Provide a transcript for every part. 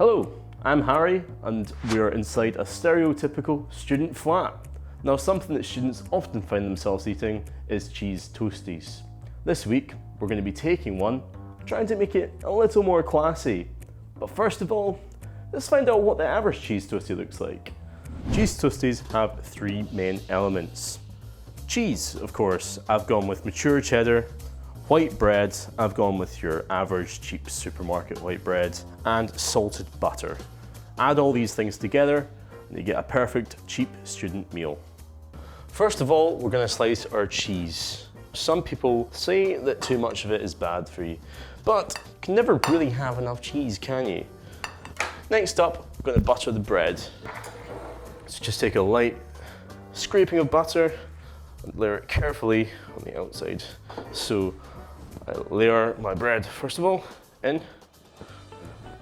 Hello, I'm Harry and we are inside a stereotypical student flat. Now something that students often find themselves eating is cheese toasties. This week we're going to be taking one, trying to make it a little more classy. But first of all, let's find out what the average cheese toastie looks like. Cheese toasties have three main elements. Cheese, of course, I've gone with mature cheddar. White bread, I've gone with your average cheap supermarket white bread, and salted butter. Add all these things together and you get a perfect cheap student meal. First of all, we're going to slice our cheese. Some people say that too much of it is bad for you, but you can never really have enough cheese, can you? Next up, we're going to butter the bread. So just take a light scraping of butter and layer it carefully on the outside. So I layer my bread first of all in,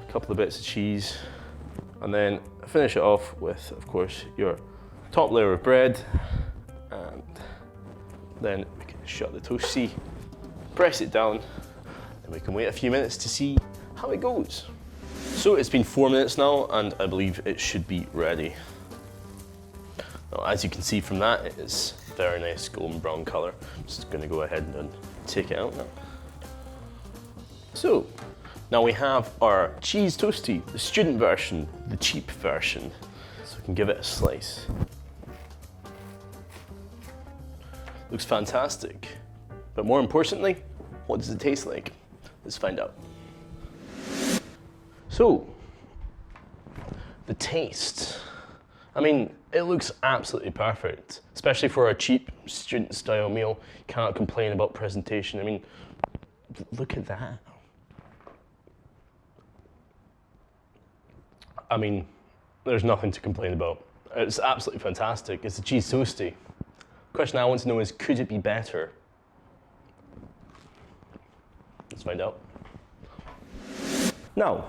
a couple of bits of cheese, and then finish it off with, of course, your top layer of bread, and then we can shut the toastie, press it down, and we can wait a few minutes to see how it goes. So it's been 4 minutes now, and I believe it should be ready. Now, as you can see from that, it is very nice golden brown colour. I'm just going to go ahead and take it out now. So, now we have our cheese toastie, the student version, the cheap version. So we can give it a slice. Looks fantastic. But more importantly, what does it taste like? Let's find out. So, the taste. I mean, it looks absolutely perfect, especially for a cheap student style meal. You cannot complain about presentation. I mean, look at that. I mean, there's nothing to complain about. It's absolutely fantastic. It's a cheese toastie. The question I want to know is, could it be better? Let's find out. Now,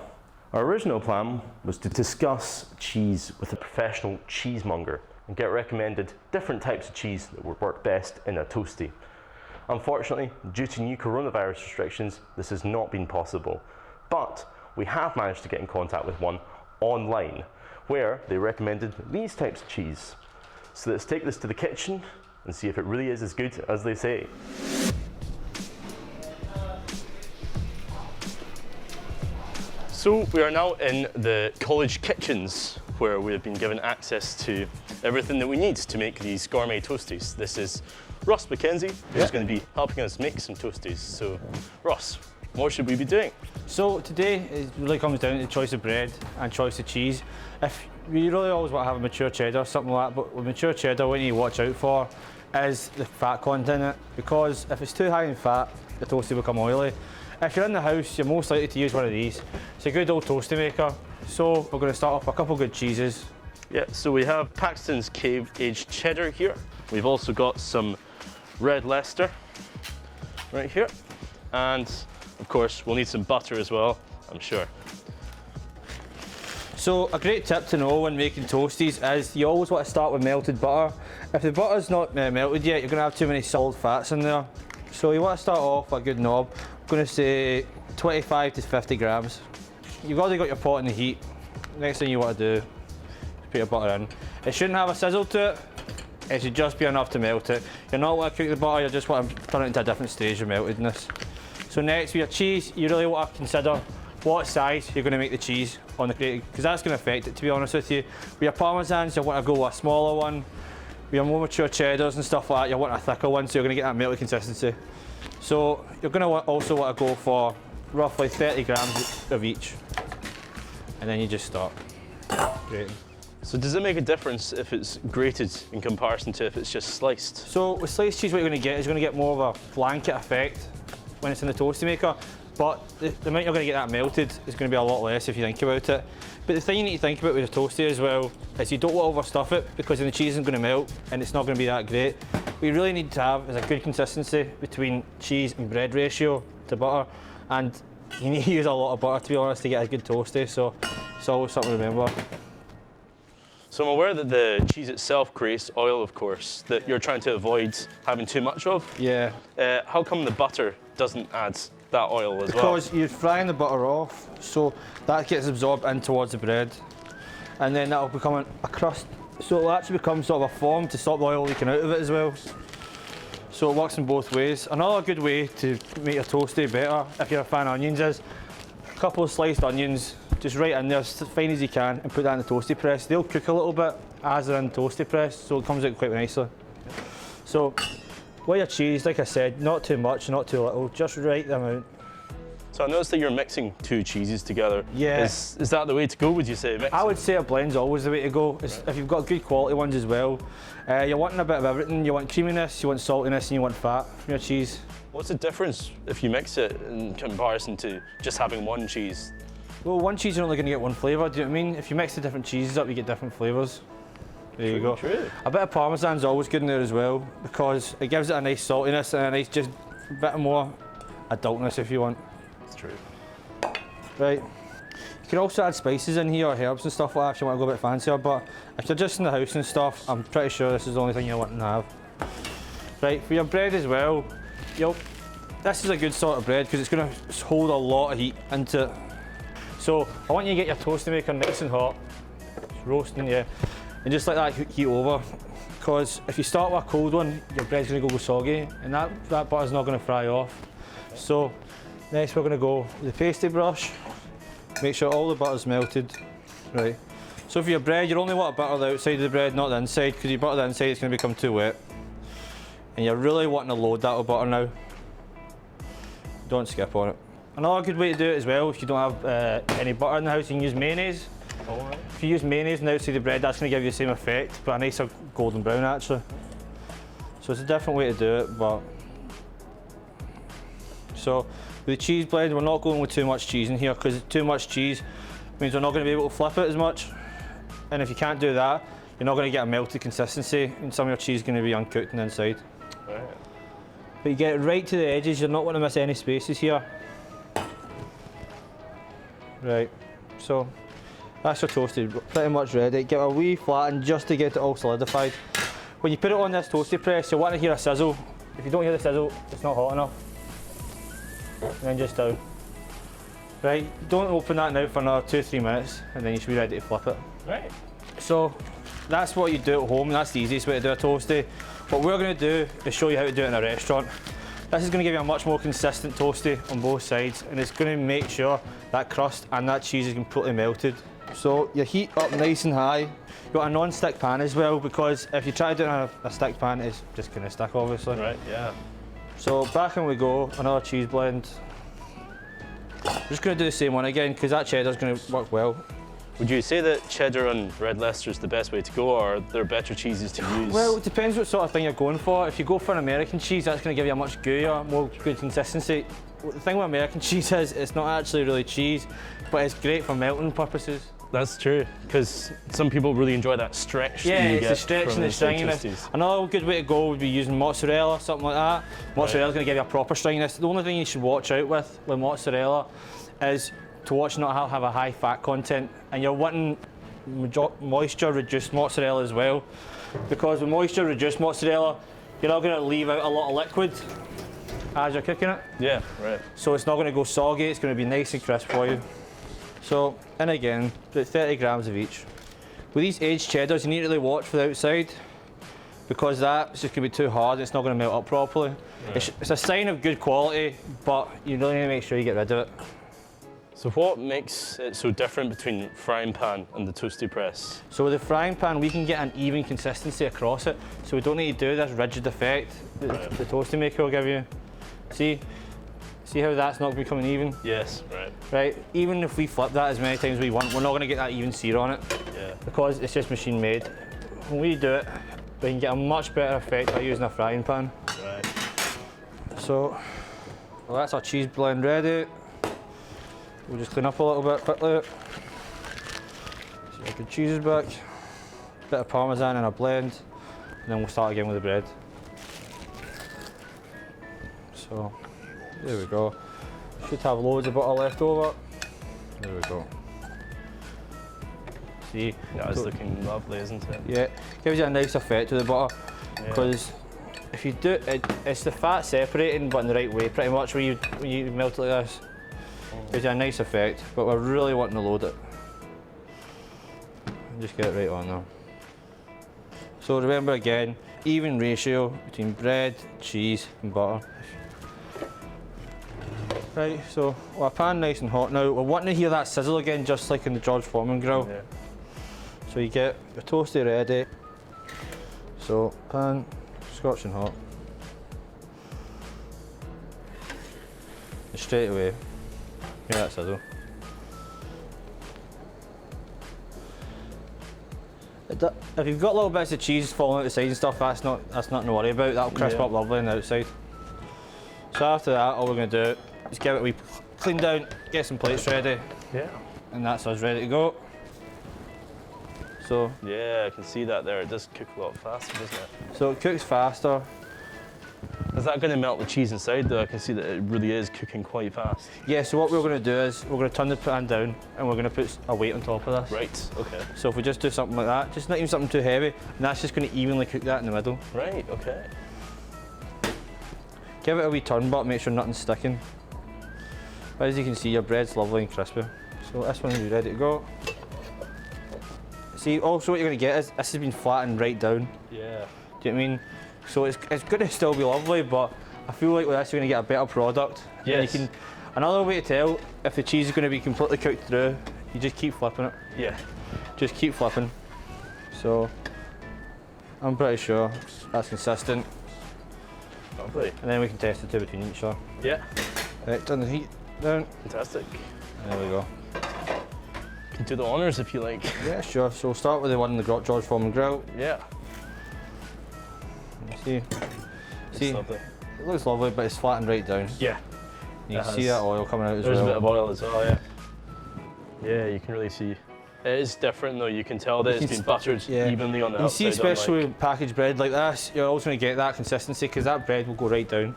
our original plan was to discuss cheese with a professional cheesemonger and get recommended different types of cheese that would work best in a toastie. Unfortunately, due to new coronavirus restrictions, this has not been possible. But we have managed to get in contact with one online, where they recommended these types of cheese. So let's take this to the kitchen and see if it really is as good as they say. So we are now in the college kitchens, where we have been given access to everything that we need to make these gourmet toasties. This is Ross McKenzie, who's going to be helping us make some toasties. So Ross, what should we be doing? So today it really comes down to the choice of bread and choice of cheese. If you really always want to have a mature cheddar or something like that, but with mature cheddar, what you need to watch out for is the fat content in it, because if it's too high in fat, the toastie will become oily. If you're in the house, you're most likely to use one of these. It's a good old toastie maker. So we're going to start off with a couple good cheeses. Yeah, so we have Paxton's Cave Aged Cheddar here. We've also got some Red Leicester right here. And of course, we'll need some butter as well, I'm sure. So a great tip to know when making toasties is you always want to start with melted butter. If the butter's not melted yet, you're going to have too many solid fats in there. So you want to start off with a good knob. I'm going to say 25 to 50 grams. You've already got your pot in the heat. Next thing you want to do is put your butter in. It shouldn't have a sizzle to it. It should just be enough to melt it. You're not want to cook the butter, you just want to turn it into a different stage of meltedness. So next, with your cheese, you really want to consider what size you're going to make the cheese on the grating, because that's going to affect it, to be honest with you. With your Parmesans, you want to go with a smaller one. With your more mature cheddars and stuff like that, you want a thicker one, so you're going to get that melted consistency. So you're going to also want to go for roughly 30 grams of each. And then you just start grating. So does it make a difference if it's grated in comparison to if it's just sliced? So with sliced cheese, what you're going to get is you're going to get more of a blanket effect when it's in the toastie maker, but the amount you're going to get that melted is going to be a lot less if you think about it. But the thing you need to think about with a toastie as well is you don't want to overstuff it, because then the cheese isn't going to melt and it's not going to be that great. What you really need to have is a good consistency between cheese and bread ratio to butter, and you need to use a lot of butter, to be honest, to get a good toastie, so it's always something to remember. So I'm aware that the cheese itself creates oil, of course, that you're trying to avoid having too much of. Yeah. How come the butter doesn't add that oil as well? Because you're frying the butter off, so that gets absorbed in towards the bread. And then that'll become a crust. So it'll actually become sort of a foam to stop the oil leaking out of it as well. So it works in both ways. Another good way to make your toasty better, if you're a fan of onions, is a couple of sliced onions, just right in there as fine as you can, and put that in the toasty press. They'll cook a little bit as they're in the toasty press, so it comes out quite nicely. So with your cheese, like I said, not too much, not too little, just right the amount. So I noticed that you're mixing 2 cheeses together. Yeah. Is that the way to go, would you say? Mixing? I would say a blend's always the way to go. If you've got good quality ones as well. You're wanting a bit of everything. You want creaminess, you want saltiness, and you want fat from your cheese. What's the difference if you mix it in comparison to just having one cheese? Well, one cheese you're only going to get one flavour, do you know what I mean? If you mix the different cheeses up, you get different flavours. There you go. True. A bit of Parmesan's always good in there as well, because it gives it a nice saltiness and a nice just bit more adultness if you want. That's true. Right. You can also add spices in here, or herbs and stuff like that if you want to go a bit fancier, but if you're just in the house and stuff, I'm pretty sure this is the only thing you're wanting to have. Right, for your bread as well, this is a good sort of bread because it's going to hold a lot of heat into it. So I want you to get your toaster maker nice and hot, it's roasting, yeah, and just let that heat over, because if you start with a cold one, your bread's going to go soggy, and that butter's not going to fry off. So next we're going to go with the pasty brush, make sure all the butter's melted. Right. So for your bread, you only want to butter the outside of the bread, not the inside, because you butter the inside, it's going to become too wet. And you're really wanting to load that with butter now. Don't skip on it. Another good way to do it as well, if you don't have any butter in the house, you can use mayonnaise. Alright. If you use mayonnaise on the outside of the bread, that's going to give you the same effect, but a nicer golden brown actually. So it's a different way to do it, but... So with the cheese blend, we're not going with too much cheese in here, because too much cheese means we're not going to be able to flip it as much. And if you can't do that, you're not going to get a melted consistency, and some of your cheese is going to be uncooked on the inside. Right. But you get it right to the edges, you're not going to miss any spaces here. Right, so that's your toasted, pretty much ready. Give it a wee flatten just to get it all solidified. When you put it on this toasty press, you'll want to hear a sizzle. If you don't hear the sizzle, it's not hot enough. And then just down. Right, don't open that now for another 2-3 minutes, and then you should be ready to flip it. Right. So that's what you do at home, and that's the easiest way to do a toasty. What we're going to do is show you how to do it in a restaurant. This is going to give you a much more consistent toasty on both sides, and it's going to make sure that crust and that cheese is completely melted. So you heat up nice and high. You've got a non-stick pan as well, because if you try to do it in a stick pan, it's just going to stick obviously. Right, yeah. So back in we go, another cheese blend. I'm just going to do the same one again, because that cheddar's going to work well. Would you say that cheddar and red Leicester is the best way to go, or are there better cheeses to use? Well, it depends what sort of thing you're going for. If you go for an American cheese, that's going to give you a much gooier, more good consistency. The thing with American cheese is it's not actually really cheese, but it's great for melting purposes. That's true, because some people really enjoy that stretch. Yeah, that you it's get the stretch from and the stringiness. toasties. Another good way to go would be using mozzarella, something like that. Mozzarella's going to give you a proper stringiness. The only thing you should watch out with mozzarella is to watch not have a high fat content, and you're wanting moisture reduced mozzarella as well, because with moisture reduced mozzarella, you're not going to leave out a lot of liquid as you're cooking it. Yeah, right. So it's not going to go soggy, it's going to be nice and crisp for you. So, and again, about 30 grams of each. With these aged cheddars, you need to really watch for the outside, because that's just going to be too hard, it's not going to melt up properly. Right. It's a sign of good quality, but you really need to make sure you get rid of it. So what makes it so different between frying pan and the toasty press? So with the frying pan, we can get an even consistency across it, so we don't need to do this rigid effect that the toasty maker will give you. See how that's not becoming even? Yes, right. Right, even if we flip that as many times as we want, we're not going to get that even sear on it. Yeah. Because it's just machine made. When we do it, we can get a much better effect by using a frying pan. Right. So, well, that's our cheese blend ready. We'll just clean up a little bit quickly. So the cheese is back, bit of parmesan in a blend, and then we'll start again with the bread. So, there we go. Should have loads of butter left over. There we go. See? Yeah, it's looking lovely, isn't it? Yeah, gives you a nice effect to the butter, because if you do it, it's the fat separating, but in the right way, pretty much. When you melt it like this, gives you a nice effect. But we're really wanting to load it. Just get it right on there. So remember again, even ratio between bread, cheese, and butter. Right, so our pan nice and hot now. We're wanting to hear that sizzle again, just like in the George Foreman grill. Yeah. So you get your toasty ready. So pan, scorching hot. And straight away, hear that sizzle. If you've got little bits of cheese falling out the side and stuff, that's nothing to worry about. That'll crisp up lovely on the outside. So after that, all we're going to do is give it a wee clean down, get some plates ready. Yeah. And that's us ready to go. So Yeah, I can see that there. It does cook a lot faster, doesn't it? it cooks faster. Is that going to melt the cheese inside though? I can see that it really is cooking quite fast. Yeah, so what we're going to do is we're going to turn the pan down and we're going to put a weight on top of this. Right, okay. So if we just do something like that, just not even something too heavy, and that's just going to evenly cook that in the middle. Right, okay. Give it a wee turn, but make sure nothing's sticking. But as you can see, your bread's lovely and crispy. So this one's ready to go. See, also what you're going to get is this has been flattened right down. Yeah. Do you know what I mean? So it's going to still be lovely, but I feel like with this you're going to get a better product. Yes. And another way to tell if the cheese is going to be completely cooked through, you just keep flipping it. Yeah. Just keep flipping. So I'm pretty sure that's consistent. Lovely. And then we can test the two between each other. Yeah. Right, turn the heat down. Fantastic. There we go. You can do the honours if you like. Yeah, sure. So we'll start with the one in the George Foreman grill. Yeah. See, It's lovely. it looks lovely, but it's flattened right down. Yeah. You It can see has. that oil coming out as There's well. a bit of oil as well, yeah. Yeah, you can really see. It is different though, you can tell that You it's can been buttered yeah. evenly on the You see, outside. especially with packaged bread like this, you're always going to get that consistency because that bread will go right down.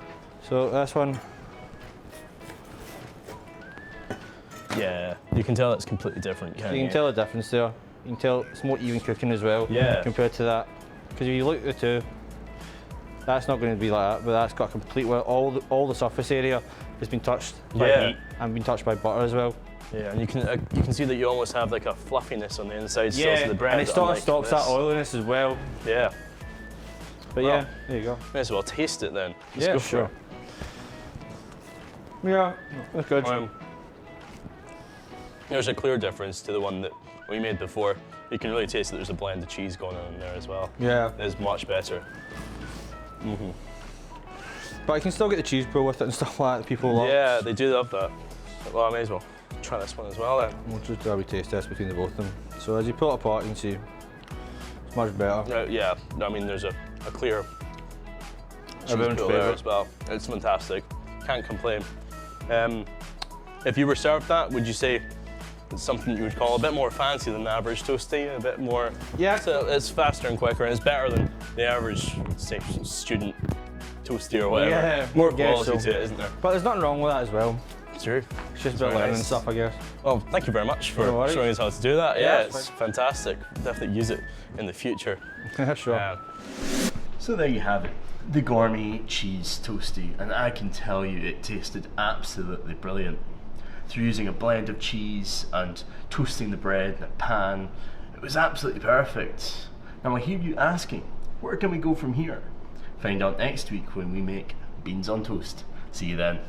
So this one, Yeah, you can tell it's completely different, can't you can tell the difference there. You can tell it's more even cooking as well Yeah. compared to that. Because if you look at the two, that's not going to be like that, but that's got a complete, all the surface area has been touched by Yeah. heat and been touched by butter as well. Yeah, and you can see that you almost have like a fluffiness on the inside still to the bread. and it sort of unlike stops that this. oiliness as well. Yeah, But Well, yeah, there you go. may as well taste it then. Let's Yeah, go for sure. Yeah, that's good. it. There's a clear difference to the one that we made before. You can really taste that there's a blend of cheese going on in there as well. Yeah, It's much better. but I can still get the cheese pull with it and stuff like that. People love. Yeah, they do love that. Well, I may as well try this one as well then. We'll just do a wee taste test between the both of them. So as you pull it apart, you can see it's much better. Yeah, I mean there's a clear cheese Everyone's pull there favourite. as well. It's fantastic. Can't complain. If you were served that, would you say it's something you would call a bit more fancy than the average toasty? A bit more. Yeah. So it's faster and quicker, and it's better than the average, say, student toasty or whatever. Yeah, More I guess quality so. to it, isn't there? But there's nothing wrong with that as well. True. It's just Very about learning nice. and stuff, I guess. Well, thank you very much for No worries. showing us how to do that. Yeah, Yeah, it's it's fantastic. Definitely use it in the future. Sure. So there you have it, the gourmet cheese toasty, and I can tell you it tasted absolutely brilliant. Through using a blend of cheese and toasting the bread in a pan, it was absolutely perfect. Now I hear you asking, where can we go from here? Find out next week when we make beans on toast. See you then.